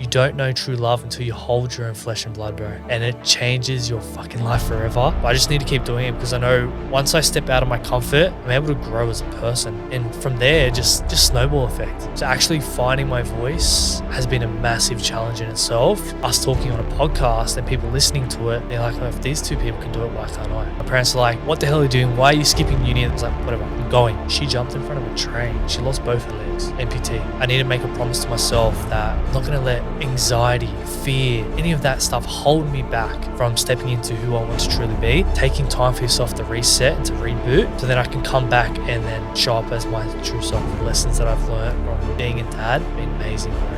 You don't know true love until you hold your own flesh and blood, bro. And it changes your fucking life forever. But I just need to keep doing it because I know once I step out of my comfort, I'm able to grow as a person. And from there, just snowball effect. So actually finding my voice has been a massive challenge in itself. Us talking on a podcast and people listening to it, they're like, oh, if these two people can do it, why can't I? My parents are like, what the hell are you doing? Why are you skipping uni? And I was like, whatever, I'm going. She jumped in front of a train. She lost both her legs, amputee. I need to make a promise to myself that I'm not going to let anxiety, fear, any of that stuff hold me back from stepping into who I want to truly be. Taking time for yourself to reset and to reboot so then I can come back and then show up as my true self. The lessons that I've learned from being a dad have been amazing, bro.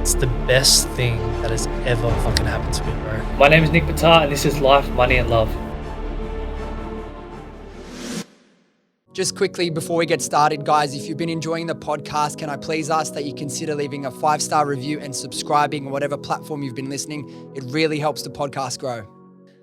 It's the best thing that has ever fucking happened to me, bro. My name is Nick Betar and this is Life, Money and Love. Just quickly before we get started, guys, if you've been enjoying the podcast, can I please ask that you consider leaving a 5-star review and subscribing on whatever platform you've been listening. It really helps the podcast grow.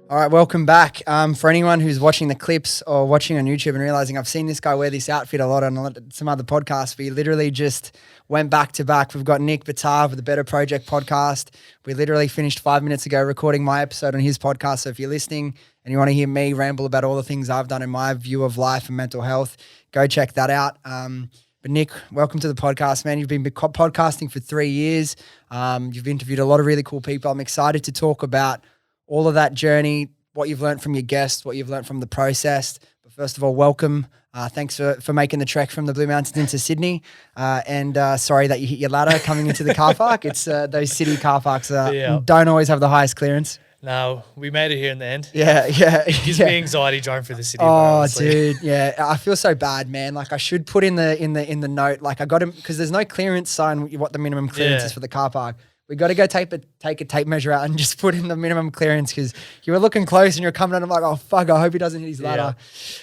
All right, welcome back. For anyone who's watching the clips or watching on YouTube and realizing I've seen this guy wear this outfit a lot on some other podcasts, we literally just went back to back. We've got Nick Betar for the Better Project podcast. We literally finished 5 minutes ago recording my episode on his podcast. So if you're listening and you want to hear me ramble about all the things I've done in my view of life and mental health, go check that out. But Nick, welcome to the podcast, man. You've been podcasting for 3 years. You've interviewed a lot of really cool people. I'm excited to talk about all of that journey, what you've learned from your guests, what you've learned from the process. But first of all, welcome. Thanks for making the trek from the Blue Mountains into Sydney. And sorry that you hit your ladder coming into the car park. It's those city car parks don't always have the highest clearance. No, we made it here in the end. Yeah. It gives me anxiety driving through the city. Oh, dude, yeah. I feel so bad, man. Like I should put in the note, like I got him because there's no clearance sign what the minimum clearance is for the car park. We got to go take a tape measure out and just put in the minimum clearance because you were looking close and you're coming and I'm like, oh fuck, I hope he doesn't hit his ladder.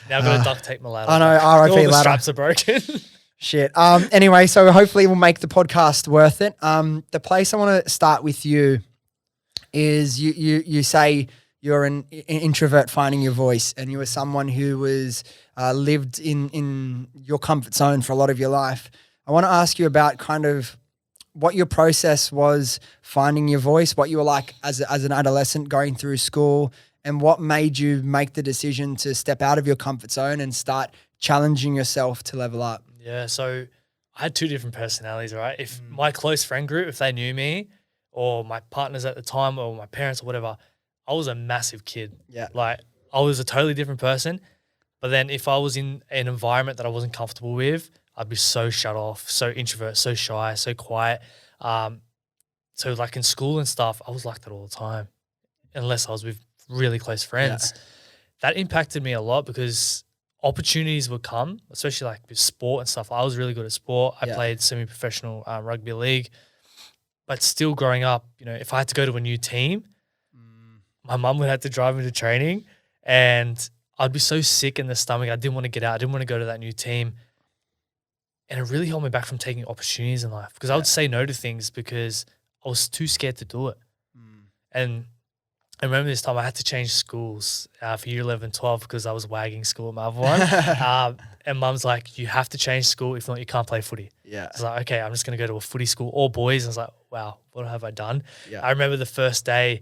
Now I've got to duct tape my ladder. I know, RIP all the ladder. straps are broken. Shit. Anyway, so hopefully we'll make the podcast worth it. The place I want to start with you is you say you're an introvert finding your voice and you were someone who was lived in your comfort zone for a lot of your life. I want to ask you about kind of what your process was finding your voice, what you were like as an adolescent going through school, and what made you make the decision to step out of your comfort zone and start challenging yourself to level up. Yeah, so I had 2 different personalities, right? If my close friend group, if they knew me or my partners at the time or my parents or whatever, I was a massive kid. Yeah. Like I was a totally different person. But then if I was in an environment that I wasn't comfortable with, I'd be so shut off, so introvert, so shy, so quiet. So like in school and stuff, I was like that all the time, unless I was with really close friends. Yeah. That impacted me a lot because opportunities would come, especially like with sport and stuff. I was really good at sport. I played semi-professional rugby league, but still growing up, you know, if I had to go to a new team, my mum would have to drive me to training and I'd be so sick in the stomach. I didn't want to get out. I didn't want to go to that new team. And it really held me back from taking opportunities in life because I would say no to things because I was too scared to do it. And I remember this time I had to change schools for year 11, 12 because I was wagging school at my other one. And mum's like, you have to change school. If not, you can't play footy. Yeah. I was like, okay, I'm just going to go to a footy school, all boys. And I was like, wow, what have I done? Yeah. I remember the first day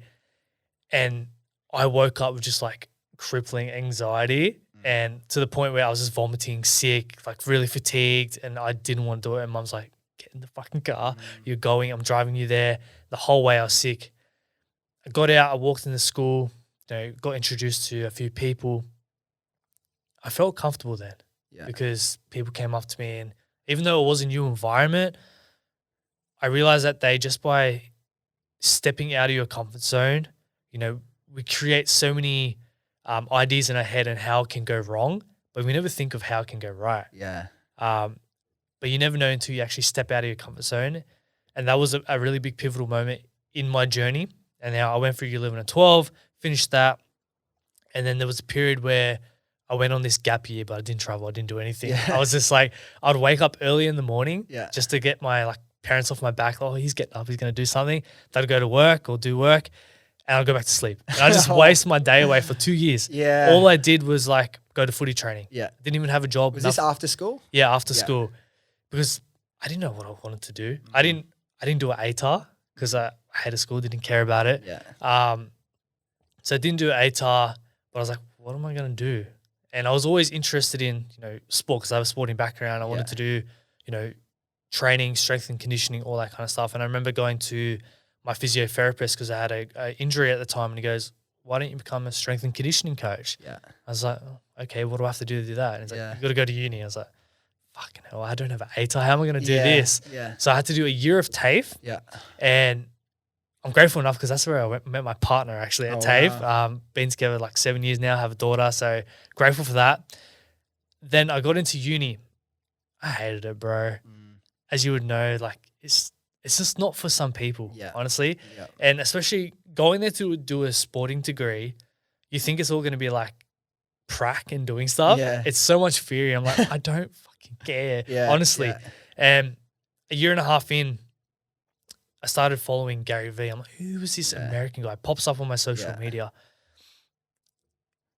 and I woke up with just like crippling anxiety. And to the point where I was just vomiting, sick, like really fatigued, and I didn't want to do it. And mum's like, get in the fucking car. You're going. I'm driving you there. The whole way I was sick. I got out. I walked into school, you know, got introduced to a few people. I felt comfortable then because people came up to me. And even though it was a new environment, I realized that just by stepping out of your comfort zone, you know, we create so many ideas in our head and how it can go wrong, but we never think of how it can go right. Yeah. But you never know until you actually step out of your comfort zone. And that was a really big pivotal moment in my journey. And now I went through year 11 and 12, finished that. And then there was a period where I went on this gap year, but I didn't travel. I didn't do anything. I was just like, I'd wake up early in the morning just to get my like parents off my back. Oh, he's getting up. He's going to do something. They'd go to work or do work. And I'll go back to sleep. And I just waste my day away for 2 years. Yeah. All I did was like go to footy training. Yeah. Didn't even have a job. Was this after school? Yeah, after school. Because I didn't know what I wanted to do. I didn't do an ATAR because I hated school, didn't care about it. Yeah. So I didn't do ATAR, but I was like, what am I going to do? And I was always interested in, sport because I have a sporting background. I wanted to do, training, strength and conditioning, all that kind of stuff. And I remember going to my physiotherapist because I had a injury at the time, and he goes, why don't you become a strength and conditioning coach? Yeah. I was like, oh, okay, what do I have to do that? And he's like, you got to go to uni. I was like, fucking hell, I don't have an ATAR. How am I going to do this? Yeah. So I had to do a year of TAFE. Yeah. And I'm grateful enough because that's where I met my partner actually at TAFE. Wow. Been together like 7 years now, have a daughter. So grateful for that. Then I got into uni. I hated it, bro. As you would know, like it's just not for some people, honestly. Yeah. And especially going there to do a sporting degree, you think it's all going to be like prac and doing stuff. Yeah. It's so much theory. I'm like, I don't fucking care, honestly. Yeah. And a year and a half in, I started following Gary Vee. I'm like, who was this American guy? Pops up on my social media.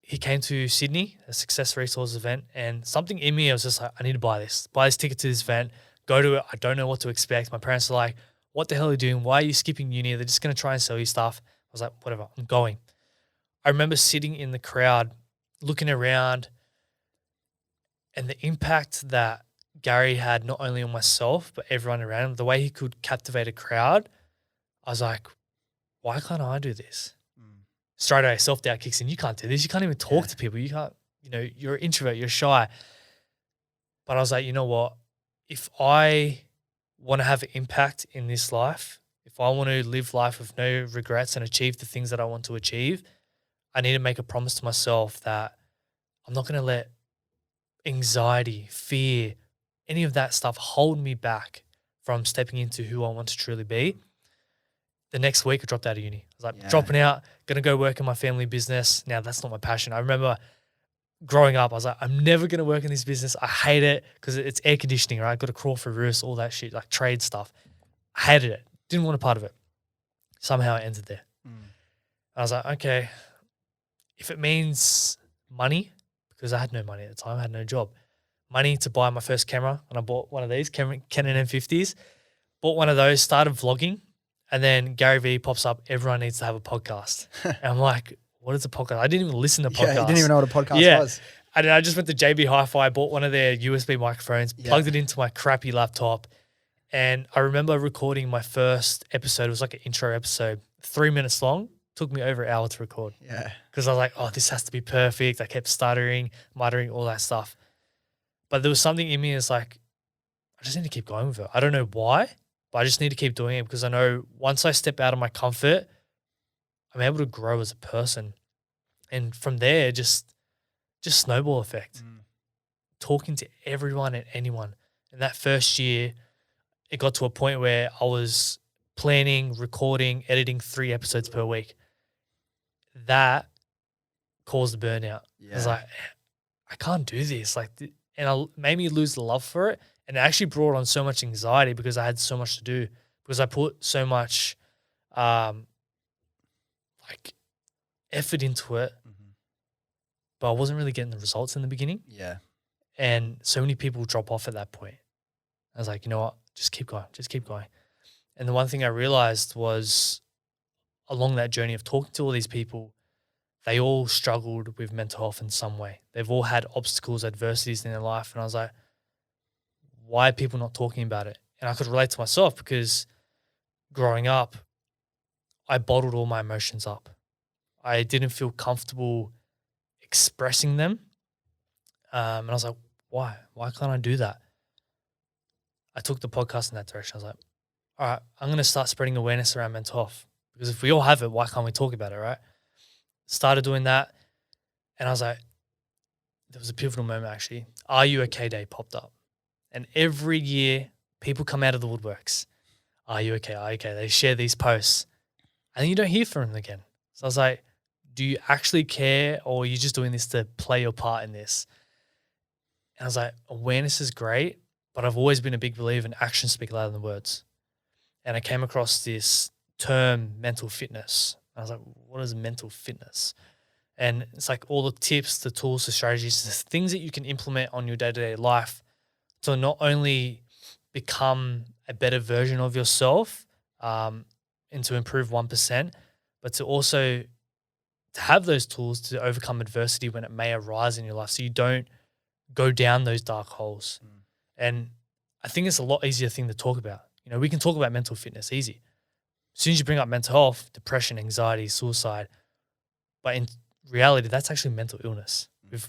He came to Sydney, a Success Resource event, and something in me, I was just like, I need to buy this ticket to this event, go to it. I don't know what to expect. My parents are like, what the hell are you doing? Why are you skipping uni? They're just going to try and sell you stuff. I was like, whatever, I'm going. I remember sitting in the crowd, looking around, and the impact that Gary had not only on myself, but everyone around him, the way he could captivate a crowd, I was like, why can't I do this? Straight away, self-doubt kicks in. You can't do this. You can't even talk to people. You can't, you're an introvert, you're shy. But I was like, you know what? If I want to have an impact in this life, if I want to live life with no regrets and achieve the things that I want to achieve, I need to make a promise to myself that I'm not going to let anxiety, fear, any of that stuff hold me back from stepping into who I want to truly be. The next week, I dropped out of uni. I was like, dropping out, going to go work in my family business. Now, that's not my passion. I remember growing up, I was like, I'm never going to work in this business. I hate it because it's air conditioning, right? Got to crawl for roofs, all that shit, like trade stuff. I hated it. Didn't want a part of it. Somehow I ended there. I was like, okay, if it means money, because I had no money at the time, I had no job, money to buy my first camera, and I bought one of these, Canon M50s, bought one of those, started vlogging, and then Gary Vee pops up, everyone needs to have a podcast. And I'm like, what is a podcast? I didn't even listen to podcasts. Yeah, you didn't even know what a podcast was. And I just went to JB Hi-Fi, bought one of their USB microphones, plugged it into my crappy laptop. And I remember recording my first episode. It was like an intro episode, 3 minutes long. Took me over an hour to record. Yeah. Because I was like, oh, this has to be perfect. I kept stuttering, muttering, all that stuff. But there was something in me that's like, I just need to keep going with it. I don't know why, but I just need to keep doing it because I know once I step out of my comfort, I'm able to grow as a person. And from there, just snowball effect. Talking to everyone and anyone. And that first year, it got to a point where I was planning, recording, editing 3 episodes per week. That caused the burnout. I was like, I can't do this. And it made me lose the love for it. And it actually brought on so much anxiety because I had so much to do, because I put so much effort into it, but I wasn't really getting the results in the beginning. Yeah. And so many people drop off at that point. I was like, you know what? Just keep going. Just keep going. And the one thing I realized was along that journey of talking to all these people, they all struggled with mental health in some way. They've all had obstacles, adversities in their life. And I was like, why are people not talking about it? And I could relate to myself because growing up, I bottled all my emotions up. I didn't feel comfortable expressing them. And I was like, why? Why can't I do that? I took the podcast in that direction. I was like, all right, I'm going to start spreading awareness around mental health, because if we all have it, why can't we talk about it, right? Started doing that. And I was like, there was a pivotal moment actually. Are You Okay Day popped up. And every year people come out of the woodworks. Are you okay? Are you okay? They share these posts and then you don't hear from them again. So I was like, do you actually care, or are you just doing this to play your part in this? And I was like, awareness is great, but I've always been a big believer in actions speak louder than words. And I came across this term, mental fitness. I was like, what is mental fitness? And it's like all the tips, the tools, the strategies, the things that you can implement on your day-to-day life to not only become a better version of yourself, and to improve 1%, but to also to have those tools to overcome adversity when it may arise in your life, so you don't go down those dark holes. And I think it's a lot easier thing to talk about. You know, we can talk about mental fitness easy. As soon as you bring up mental health, depression, anxiety, suicide, but in reality, that's actually mental illness.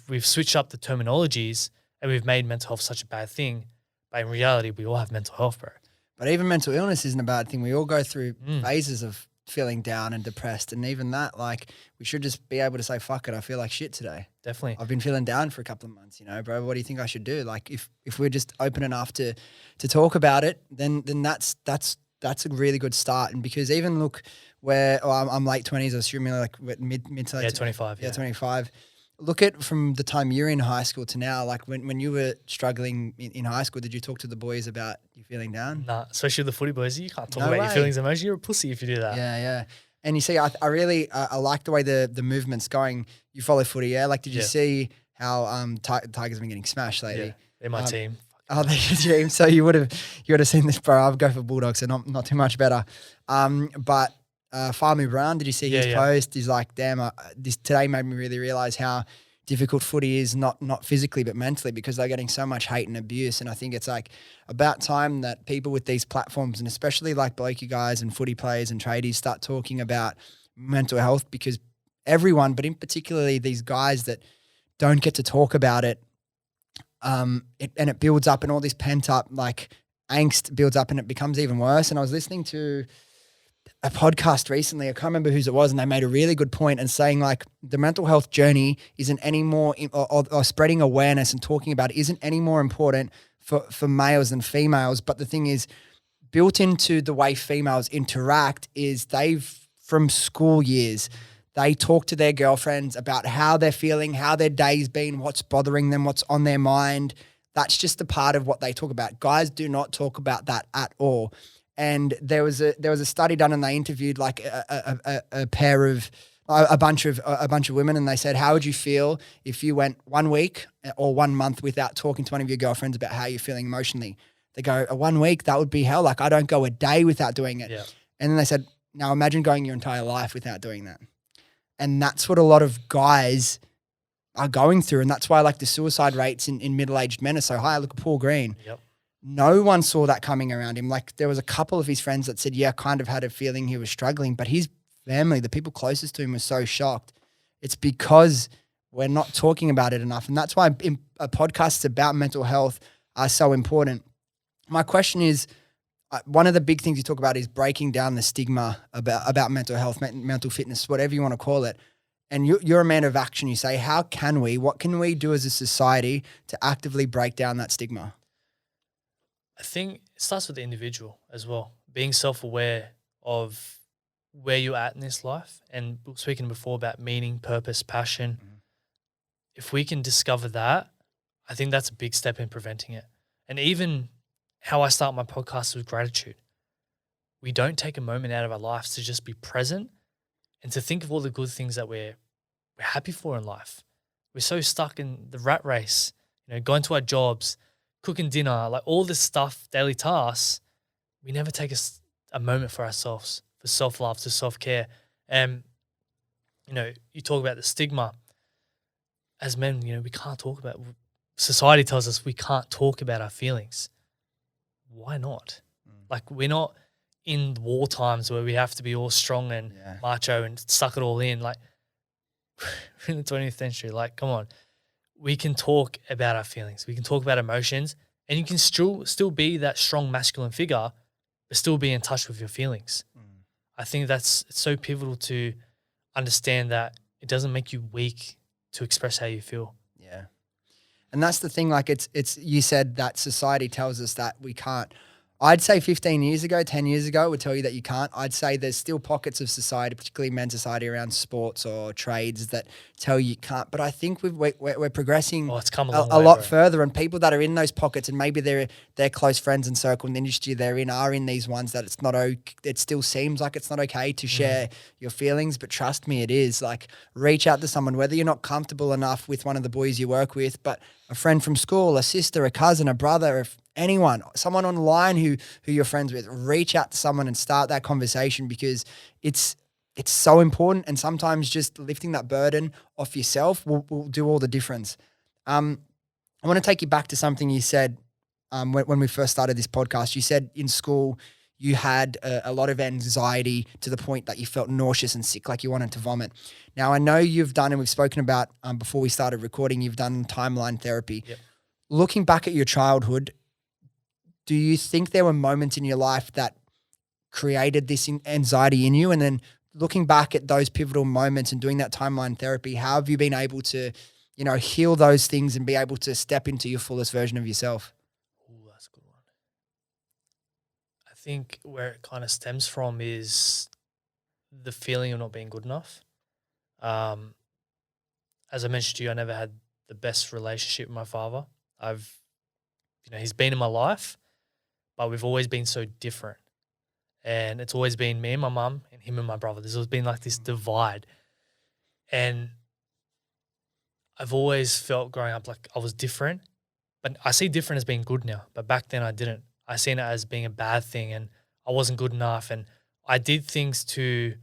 We've switched up the terminologies and we've made mental health such a bad thing. But in reality, we all have mental health, bro. But even mental illness isn't a bad thing. We all go through phases of feeling down and depressed. And even that, like, we should just be able to say, fuck it, I feel like shit today. Definitely. I've been feeling down for a couple of months, you know, bro. What do you think I should do? Like, if we're just open enough to talk about it, then that's a really good start. And because even look where I'm late 20s, I assume like mid to late 25. Yeah, 25. Look at from the time you're in high school to now, like when you were struggling in high school, did you talk to the boys about you feeling down? Nah, especially the footy boys. You can't talk No about way. your feelings and emotions. You're a pussy if you do that. Yeah. And you see, I really I like the way the movement's going. You follow footy, yeah? Like, did you see how Tigers have been getting smashed lately? Yeah, they're my team. Oh, they're your team. So you would have seen this, bro. I'll go for Bulldogs, so not too much better. But Farmu Brown, did you see his post? He's like, damn, this today made me really realize how difficult footy is, not physically but mentally, because they're getting so much hate and abuse. And I think it's like about time that people with these platforms, and especially like blokey guys and footy players and tradies, start talking about mental health, because everyone, but in particularly these guys that don't get to talk about it, and it builds up, and all this pent up like angst builds up, and it becomes even worse. And I was listening to a podcast recently, I can't remember whose it was, and they made a really good point and saying like the mental health journey isn't any more, or spreading awareness and talking about it isn't any more important for males than females. But the thing is, built into the way females interact is from school years, they talk to their girlfriends about how they're feeling, how their day's been, what's bothering them, what's on their mind. That's just a part of what they talk about. Guys do not talk about that at all. And there was a study done, and they interviewed like a bunch of women, and they said, how would you feel if you went 1 week or 1 month without talking to one of your girlfriends about how you're feeling emotionally? They go, 1 week, that would be hell. Like, I don't go a day without doing it. Yeah. And then they said, now imagine going your entire life without doing that. And that's what a lot of guys are going through. And that's why like the suicide rates in middle-aged men are so high. Look at Paul Green. Yep. No one saw that coming around him. Like, there was a couple of his friends that said, yeah, kind of had a feeling he was struggling, but his family, the people closest to him, were so shocked. It's because we're not talking about it enough. And that's why podcasts about mental health are so important. My question is, one of the big things you talk about is breaking down the stigma about mental health, mental fitness, whatever you want to call it. And you're a man of action. You say, what can we do as a society to actively break down that stigma? I think it starts with the individual as well, being self-aware of where you're at in this life. And we were speaking before about meaning, purpose, passion. If we can discover that, I think that's a big step in preventing it. And even how I start my podcast with gratitude. We don't take a moment out of our lives to just be present and to think of all the good things that we're happy for in life. We're so stuck in the rat race, you know, going to our jobs, cooking dinner, like all this stuff, daily tasks. We never take a moment for ourselves, for self-love, to self-care. And, you know, you talk about the stigma. As men, you know, we can't talk about, society tells us we can't talk about our feelings. Why not? Like, we're not in war times where we have to be all strong and macho and suck it all in. Like, we're in the 20th century. Like, come on. We can talk about our feelings. We can talk about emotions, and you can still be that strong masculine figure, but still be in touch with your feelings. I think it's so pivotal to understand that it doesn't make you weak to express how you feel. Yeah. And that's the thing, like it's you said that society tells us that we can't. I'd say 15 years ago, 10 years ago, it would tell you that you can't. I'd say there's still pockets of society, particularly men's society around sports or trades, that tell you can't. But I think we're progressing it's come a lot further, and people that are in those pockets, and maybe their close friends and circle in the industry they're in are in these ones that it's not okay. It still seems like it's not okay to share your feelings, but trust me, it is. Like, reach out to someone, whether you're not comfortable enough with one of the boys you work with, but a friend from school, a sister, a cousin, a brother, anyone, someone online who you're friends with, reach out to someone and start that conversation, because it's so important. And sometimes just lifting that burden off yourself will do all the difference. I want to take you back to something you said when we first started this podcast. You said in school you had a lot of anxiety to the point that you felt nauseous and sick, like you wanted to vomit. Now, I know you've done, and we've spoken about before we started recording, you've done timeline therapy. Yep. Looking back at your childhood, do you think there were moments in your life that created this anxiety in you? And then looking back at those pivotal moments and doing that timeline therapy, how have you been able to, heal those things and be able to step into your fullest version of yourself? Ooh, that's a good one. I think where it kind of stems from is the feeling of not being good enough. As I mentioned to you, I never had the best relationship with my father. He's been in my life, but we've always been so different. And it's always been me and my mum and him and my brother. There's always been like this divide. And I've always felt growing up like I was different, but I see different as being good now. But back then I didn't. I seen it as being a bad thing, and I wasn't good enough. And I did things to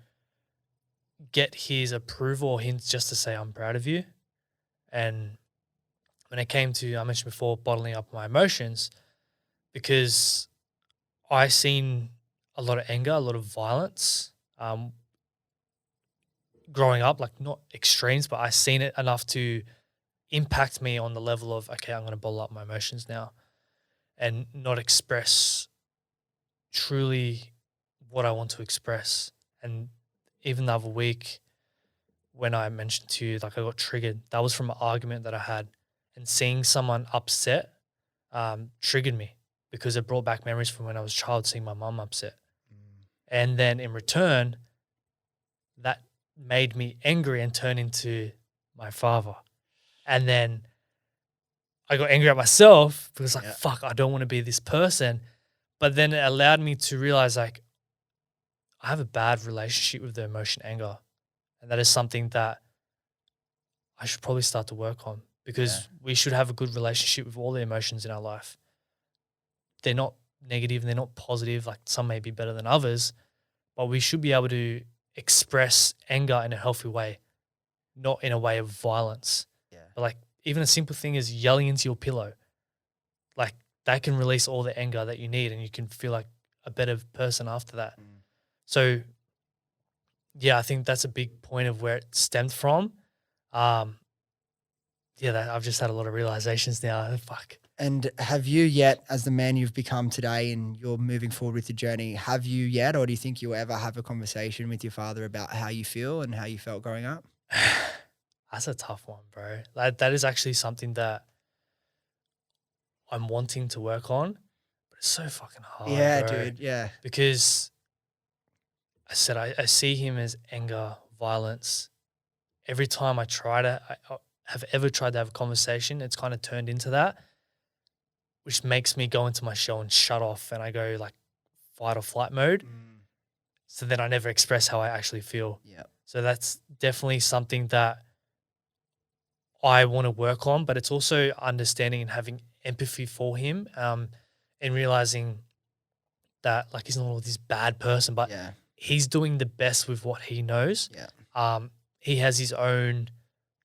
get his approval or hints just to say, I'm proud of you. And when it came to, I mentioned before, bottling up my emotions, because I seen a lot of anger, a lot of violence growing up, like not extremes, but I seen it enough to impact me on the level of, okay, I'm going to bottle up my emotions now and not express truly what I want to express. And even the other week when I mentioned to you, like I got triggered, that was from an argument that I had, and seeing someone upset triggered me because it brought back memories from when I was a child, seeing my mum upset. And then in return, that made me angry and turn into my father. And then I got angry at myself because fuck, I don't want to be this person. But then it allowed me to realize like I have a bad relationship with the emotion anger. And that is something that I should probably start to work on, because we should have a good relationship with all the emotions in our life. They're not negative and they're not positive. Like some may be better than others, but we should be able to express anger in a healthy way, not in a way of violence. Yeah. But like even a simple thing is yelling into your pillow, like that can release all the anger that you need, and you can feel like a better person after that. So yeah, I think that's a big point of where it stemmed from. I've just had a lot of realizations now. Fuck. And have you yet, as the man you've become today and you're moving forward with the journey, have you yet, or do you think you'll ever have a conversation with your father about how you feel and how you felt growing up? That's a tough one, bro. Like, that is actually something that I'm wanting to work on, but it's so fucking hard, bro. Dude, yeah. Because I see him as anger, violence. Every time I have ever tried to have a conversation, it's kind of turned into that, which makes me go into my shell and shut off, and I go like fight or flight mode. So then I never express how I actually feel. Yeah. So that's definitely something that I want to work on, but it's also understanding and having empathy for him, and realizing that like he's not this bad person, but he's doing the best with what he knows. Yeah. He has his own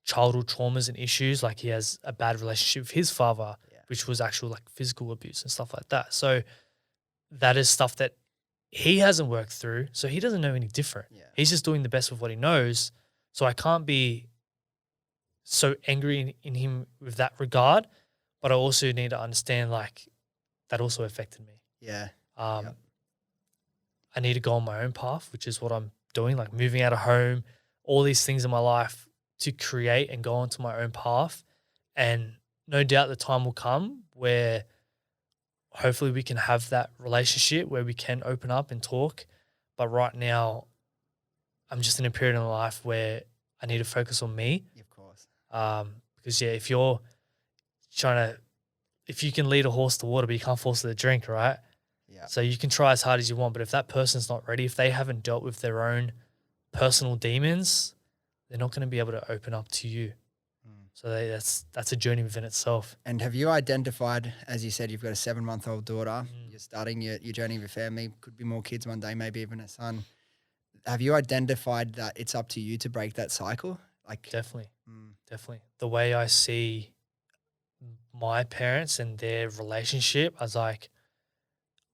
childhood traumas and issues. Like he has a bad relationship with his father, which was actual like physical abuse and stuff like that. So that is stuff that he hasn't worked through. So he doesn't know any different. Yeah. He's just doing the best with what he knows. So I can't be so angry in him with that regard, but I also need to understand like that also affected me. Yeah. I need to go on my own path, which is what I'm doing, like moving out of home, all these things in my life to create and go onto my own path. And no doubt the time will come where hopefully we can have that relationship where we can open up and talk. But right now, I'm just in a period in my life where I need to focus on me. Of course. Because if you're if you can lead a horse to water, but you can't force it to drink, right? Yeah. So you can try as hard as you want, but if that person's not ready, if they haven't dealt with their own personal demons, they're not going to be able to open up to you. So that's a journey within itself. And have you identified, as you said, you've got a 7-month-old daughter, Mm. you're starting your journey with your family, could be more kids one day, maybe even a son. Have you identified that it's up to you to break that cycle? Like, Definitely, mm, definitely. The way I see my parents and their relationship, I was like,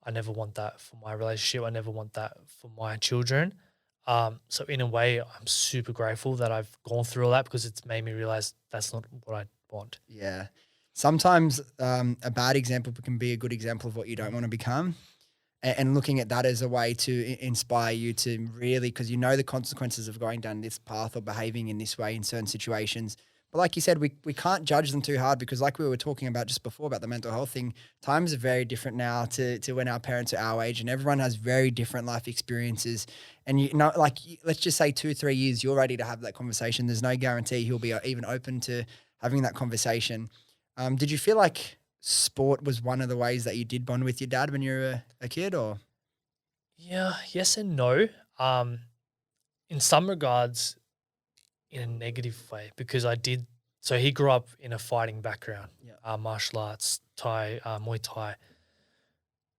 I never want that for my relationship. I never want that for my children. So in a way, I'm super grateful that I've gone through all that because it's made me realize that's not what I want. yeah. Sometimes a bad example can be a good example of what you don't want to become. And looking at that as a way to inspire you to really, because you know the consequences of going down this path or behaving in this way in certain situations. But like you said, we can't judge them too hard because like we were talking about just before about the mental health thing, times are very different now to when our parents are our age, and everyone has very different life experiences. And you know, like let's just say 2-3 years, you're ready to have that conversation. There's no guarantee he'll be even open to having that conversation. Did you feel like sport was one of the ways that you did bond with your dad when you were a kid, or? Yeah, yes and no. In some regards, in a negative way, because I did. So he grew up in a fighting background, Yeah. martial arts, Thai, Muay Thai.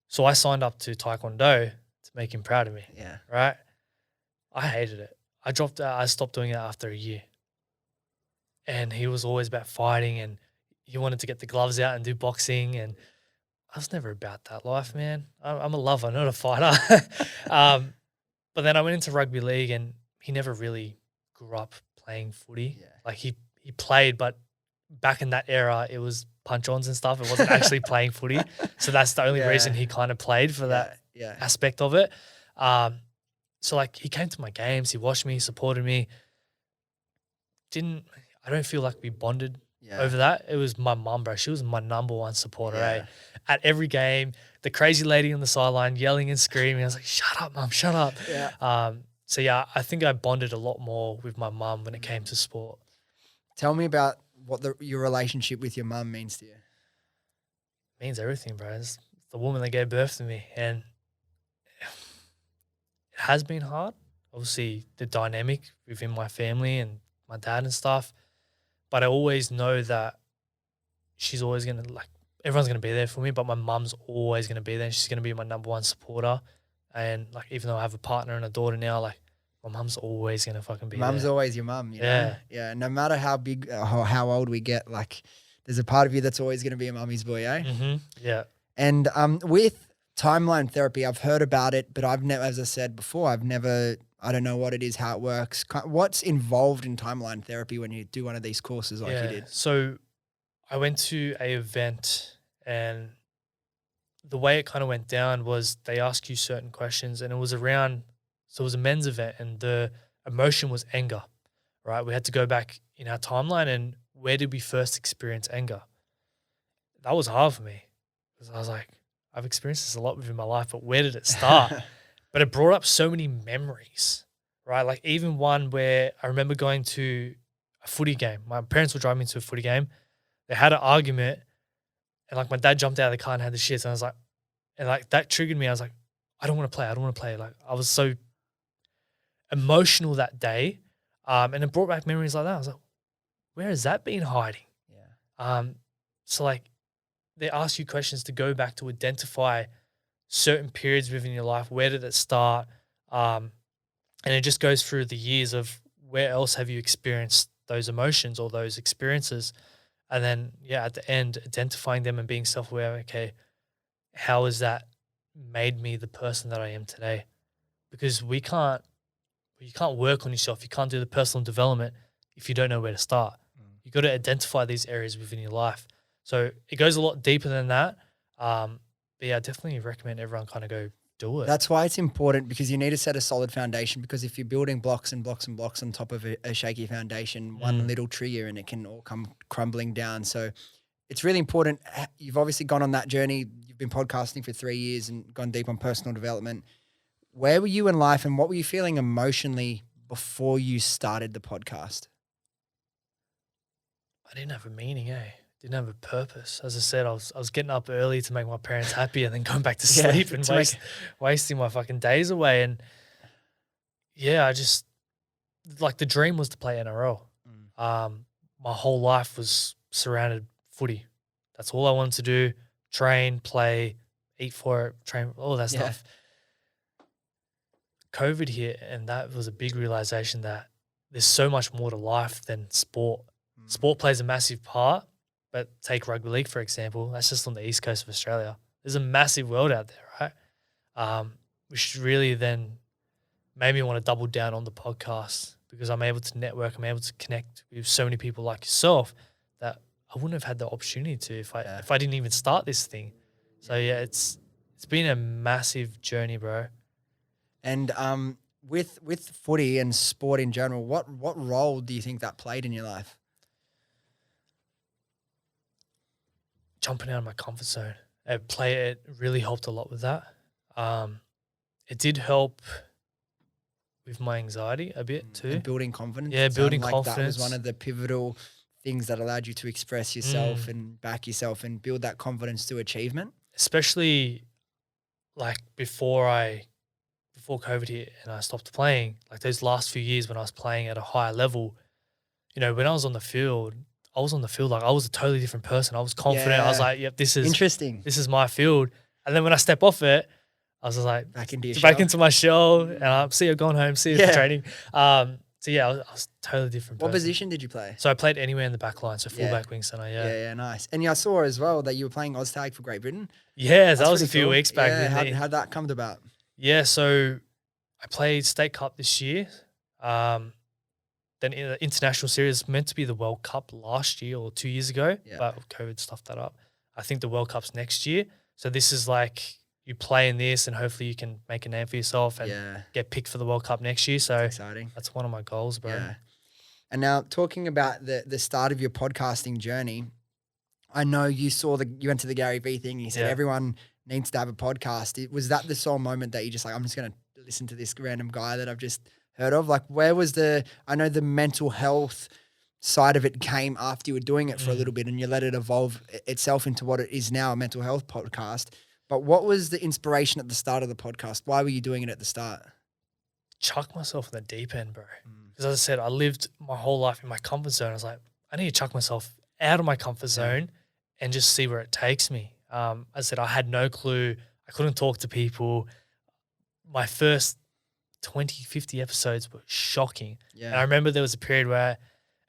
So I signed up to Taekwondo to make him proud of me, Yeah. right? I hated it. I dropped out. I stopped doing it after a year. And he was always about fighting and he wanted to get the gloves out and do boxing. And I was never about that life, man. I'm a lover, not a fighter. But then I went into rugby league and he never really grew up playing footy. Yeah. Like he played, but back in that era, it was punch-ons and stuff. It wasn't actually playing footy. So that's the only reason he kind of played for that aspect of it. So like he came to my games, he watched me, he supported me. I don't feel like we bonded over that. It was my mum, bro. She was my number one supporter, eh? At every game, the crazy lady on the sideline yelling and screaming. I was like, shut up, mum, shut up. Yeah. So yeah, I think I bonded a lot more with my mum when it came to sport. Tell me about what your relationship with your mum means to you. It means everything, bro. It's the woman that gave birth to me. And it has been hard. Obviously, the dynamic within my family and my dad and stuff. But I always know that she's always going to, like, everyone's going to be there for me, but my mum's always going to be there. And she's going to be my number one supporter. And, like, even though I have a partner and a daughter now, like, my mum's always going to fucking be Mum's there. always your mum, you know? Yeah. No matter how big or how old we get, like, there's a part of you that's always going to be a mummy's boy, eh? Mm-hmm. Yeah. And with timeline therapy, I've heard about it, but I've never, as I said before, I don't know what it is, how it works. What's involved in timeline therapy when you do one of these courses like you did? So I went to a event and the way it kind of went down was they ask you certain questions and it was a men's event and the emotion was anger, right? We had to go back in our timeline and where did we first experience anger? That was hard for me because I was like, I've experienced this a lot within my life, but where did it start? But it brought up so many memories, right? Like even one where I remember going to a footy game. My parents were driving me to a footy game. They had an argument and like my dad jumped out of the car and had the shits. And I was like, and like that triggered me. I was like, I don't want to play. I don't want to play. Like I was so emotional that day. And it brought back memories like that. I was like, where has that been hiding? Yeah. So like they ask you questions to go back to identify certain periods within your life. Where did it start? And it just goes through the years of where else have you experienced those emotions or those experiences? And then, at the end, identifying them and being self-aware. Okay, how has that made me the person that I am today? Because you can't work on yourself. You can't do the personal development if you don't know where to start. You got to identify these areas within your life. So it goes a lot deeper than that. But yeah, I definitely recommend everyone kind of go do it. That's why it's important because you need to set a solid foundation because if you're building blocks and blocks and blocks on top of a shaky foundation, one little trigger and it can all come crumbling down. So it's really important. You've obviously gone on that journey. You've been podcasting for 3 years and gone deep on personal development. Where were you in life and what were you feeling emotionally before you started the podcast? I didn't have a meaning, Didn't have a purpose. As I said, I was getting up early to make my parents happy and then going back to sleep and wasting my fucking days away. And I just like the dream was to play NRL. my whole life was surrounded footy. That's all I wanted to do. Train, play, eat for it, train, all that Yeah. stuff. COVID hit, and that was a big realization that there's so much more to life than sport. Sport plays a massive part, but take rugby league, for example. That's just on the east coast of Australia. There's a massive world out there, right? Which really then made me want to double down on the podcast because I'm able to network, I'm able to connect with so many people like yourself that I wouldn't have had the opportunity to if I didn't even start this thing. So yeah, it's been a massive journey, bro. And with footy and sport in general, what role do you think that played in your life? Jumping out of my comfort zone. It really helped a lot with that. It did help with my anxiety a bit too. And building confidence. Yeah, It building sounded like that was confidence. one of the pivotal things that allowed you to express yourself and back yourself and build that confidence to achievement. Especially like before COVID hit and I stopped playing, like those last few years when I was playing at a higher level, you know, when I was on the field like I was a totally different person. I was confident. I was Yeah. like, yep, this is Interesting. this is my field. And then when I step off it, I was just like Back into your back shell. into my shell and I see you going home, see you for training. So yeah, I was a totally different What person. position did you play? So I played anywhere in the back line, so Yeah. fullback, wing centre, Yeah, nice. And I saw as well that you were playing Oztag for Great Britain. Yeah, that That's was a pretty few cool. weeks back. Yeah, how'd that come about? Yeah, so I played State Cup this year. Then in the international series meant to be the World Cup last year or 2 years ago, but COVID stuffed that up. I think the World Cup's next year. So this is like you play in this and hopefully you can make a name for yourself and get picked for the World Cup next year. So Exciting. that's one of my goals, bro. Yeah. And now talking about the start of your podcasting journey, I know you went to the Gary Vee thing and you said everyone needs to have a podcast. Was that the sole moment that you just like, I'm just going to listen to this random guy that I've just heard of? Like where was I know the mental health side of it came after you were doing it for a little bit and you let it evolve itself into what it is now, a mental health podcast. But what was the inspiration at the start of the podcast? Why were you doing it at the start? Chuck myself in the deep end, bro. Because as I said, I lived my whole life in my comfort zone. I was like, I need to chuck myself out of my comfort zone and just see where it takes me. As I said, I had no clue. I couldn't talk to people. My first 20, 50 episodes were shocking. Yeah. And I remember there was a period where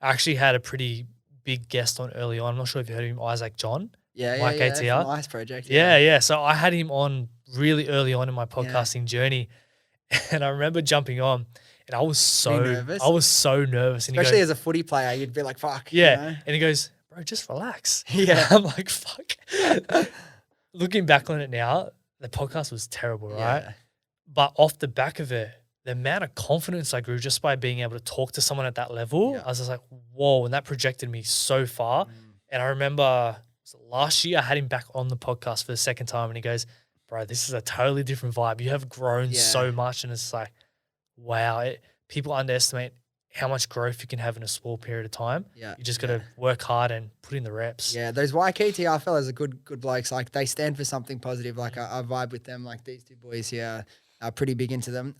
I actually had a pretty big guest on early on. I'm not sure if you heard of him, Isaac John. Mike ATR. Nice project. Yeah. So I had him on really early on in my podcasting journey. And I remember jumping on and I was so nervous. And especially as a footy player, you'd be like, fuck. Yeah. You know? And he goes, bro, just relax. Yeah. I'm like, fuck. Looking back on it now, the podcast was terrible, right? Yeah. But off the back of it, the amount of confidence I grew just by being able to talk to someone at that level, I was just like, whoa. And that projected me so far. And I remember last year I had him back on the podcast for the second time and he goes, bro, this is a totally different vibe. You have grown so much. And it's like, wow. People underestimate how much growth you can have in a small period of time. Yeah. You just got to work hard and put in the reps. Yeah, those YKTR fellas are good blokes. Like they stand for something positive. Like I vibe with them. Like these two boys here are pretty big into them.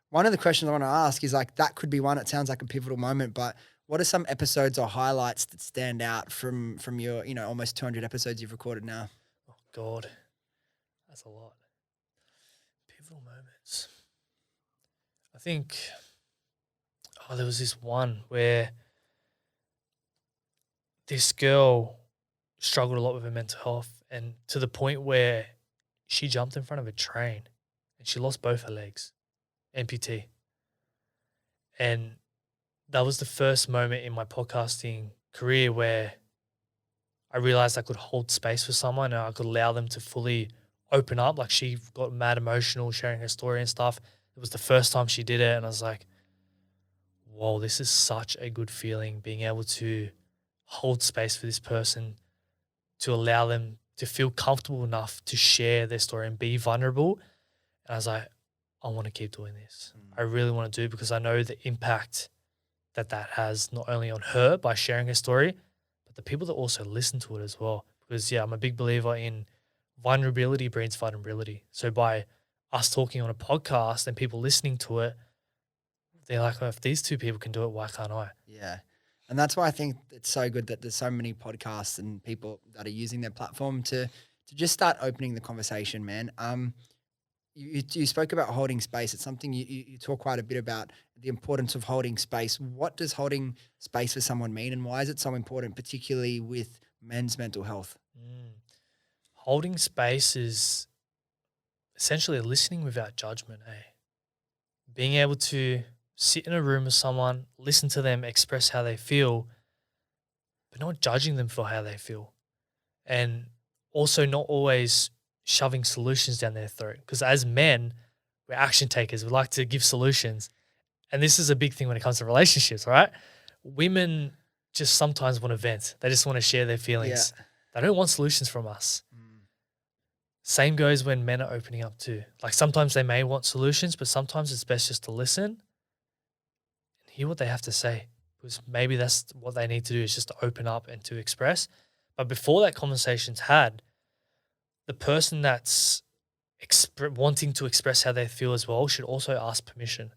One of the questions I want to ask is like, that could be one. It sounds like a pivotal moment, but what are some episodes or highlights that stand out from your, almost 200 episodes you've recorded now? Oh God, that's a lot. Pivotal moments. I think, there was this one where this girl struggled a lot with her mental health and to the point where she jumped in front of a train and she lost both her legs, amputee. And that was the first moment in my podcasting career where I realized I could hold space for someone and I could allow them to fully open up. Like she got mad emotional sharing her story and stuff. It was the first time she did it and I was like, whoa, this is such a good feeling, being able to hold space for this person, to allow them to feel comfortable enough to share their story and be vulnerable. And I was like, I want to keep doing this. I really want to do it because I know the impact that has not only on her by sharing her story, but the people that also listen to it as well. Because, I'm a big believer in vulnerability breeds vulnerability. So by us talking on a podcast and people listening to it, they're like, oh, if these two people can do it, why can't I? Yeah. And that's why I think it's so good that there's so many podcasts and people that are using their platform to just start opening the conversation, man. You spoke about holding space. It's something you talk quite a bit about, the importance of holding space. What does holding space for someone mean, and why is it so important, particularly with men's mental health? Holding space is essentially listening without judgment, eh? Being able to sit in a room with someone, listen to them express how they feel, but not judging them for how they feel. And also not always shoving solutions down their throat. Because as men, we're action takers. We like to give solutions. And this is a big thing when it comes to relationships, right? Women just sometimes want to vent. They just want to share their feelings. Yeah. They don't want solutions from us. Same goes when men are opening up too. Like sometimes they may want solutions, but sometimes it's best just to listen and hear what they have to say. Because maybe that's what they need to do, is just to open up and to express. But before that conversation's had, the person that's wanting to express how they feel as well should also ask permission.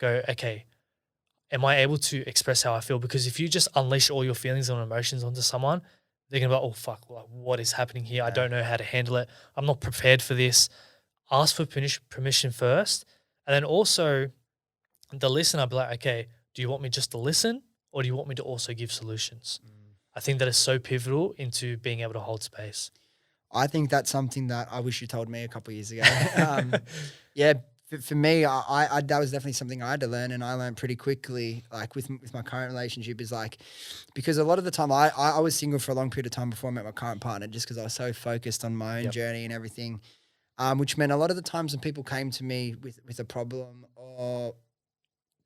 Go, okay, am I able to express how I feel? Because if you just unleash all your feelings and emotions onto someone, they're going to be like, oh, fuck, like, what is happening here? I don't know how to handle it. I'm not prepared for this. Ask for permission first. And then also the listener, be like, okay, do you want me just to listen, or do you want me to also give solutions? I think that is so pivotal into being able to hold space. I think that's something that I wish you told me a couple of years ago. For me, I that was definitely something I had to learn, and I learned pretty quickly, like with my current relationship, is like, because a lot of the time I was single for a long period of time before I met my current partner, just because I was so focused on my own journey and everything, which meant a lot of the times when people came to me with a problem or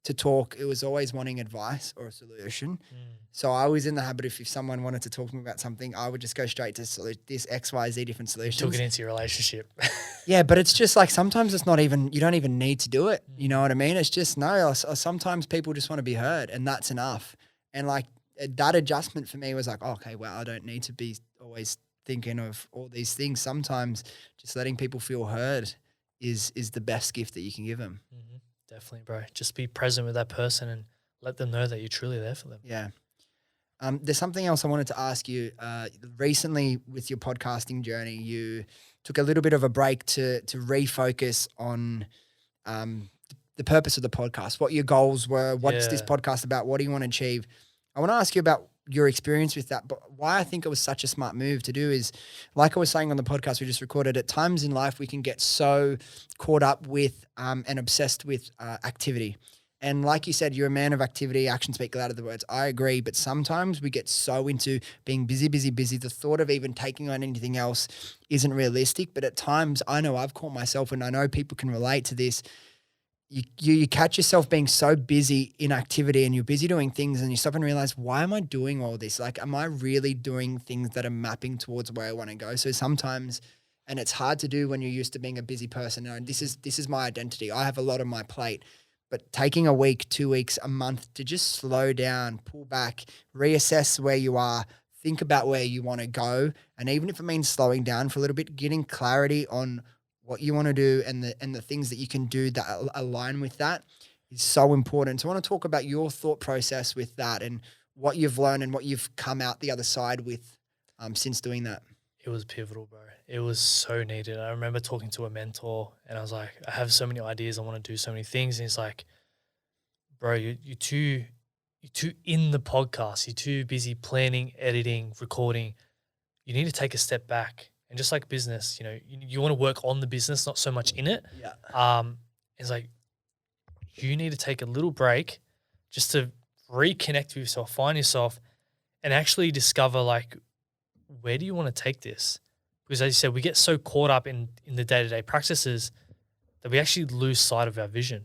to talk, it was always wanting advice or a solution. So I was in the habit of, if someone wanted to talk to me about something, I would just go straight to this XYZ different solutions. Took it into your relationship. Yeah, but it's just like sometimes it's not even, you don't even need to do it. You know what I mean? It's just sometimes people just want to be heard, and that's enough. And like that adjustment for me was like, oh, okay, well, I don't need to be always thinking of all these things. Sometimes just letting people feel heard is the best gift that you can give them. Definitely, bro. Just be present with that person and let them know that you're truly there for them. Yeah. There's something else I wanted to ask you. Recently, with your podcasting journey, you took a little bit of a break to refocus on the purpose of the podcast, what your goals were, what's this podcast about, what do you want to achieve? I want to ask you about your experience with that, but why I think it was such a smart move to do is, like I was saying on the podcast we just recorded, at times in life we can get so caught up with and obsessed with activity. And like you said, you're a man of activity, actions speak louder than words. I agree, but sometimes we get so into being busy. The thought of even taking on anything else isn't realistic. But at times, I know I've caught myself, and I know people can relate to this. You catch yourself being so busy in activity, and you're busy doing things, and you stop and realize, why am I doing all this? Like, am I really doing things that are mapping towards where I want to go? So sometimes, and it's hard to do when you're used to being a busy person. And this is my identity. I have a lot on my plate. But taking a week, 2 weeks, a month to just slow down, pull back, reassess where you are, think about where you want to go. And even if it means slowing down for a little bit, getting clarity on what you want to do and the things that you can do that align with that is so important. So I want to talk about your thought process with that and what you've learned and what you've come out the other side with since doing that. It was pivotal, bro. It was so needed. I remember talking to a mentor, and I was like, I have so many ideas. I want to do so many things. And he's like, bro, you're too in the podcast. You're too busy planning, editing, recording. You need to take a step back. And just like business, you want to work on the business, not so much in it. Yeah. It's like, you need to take a little break just to reconnect with yourself, find yourself, and actually discover, like, where do you want to take this? Because as you said, we get so caught up in the day-to-day practices that we actually lose sight of our vision.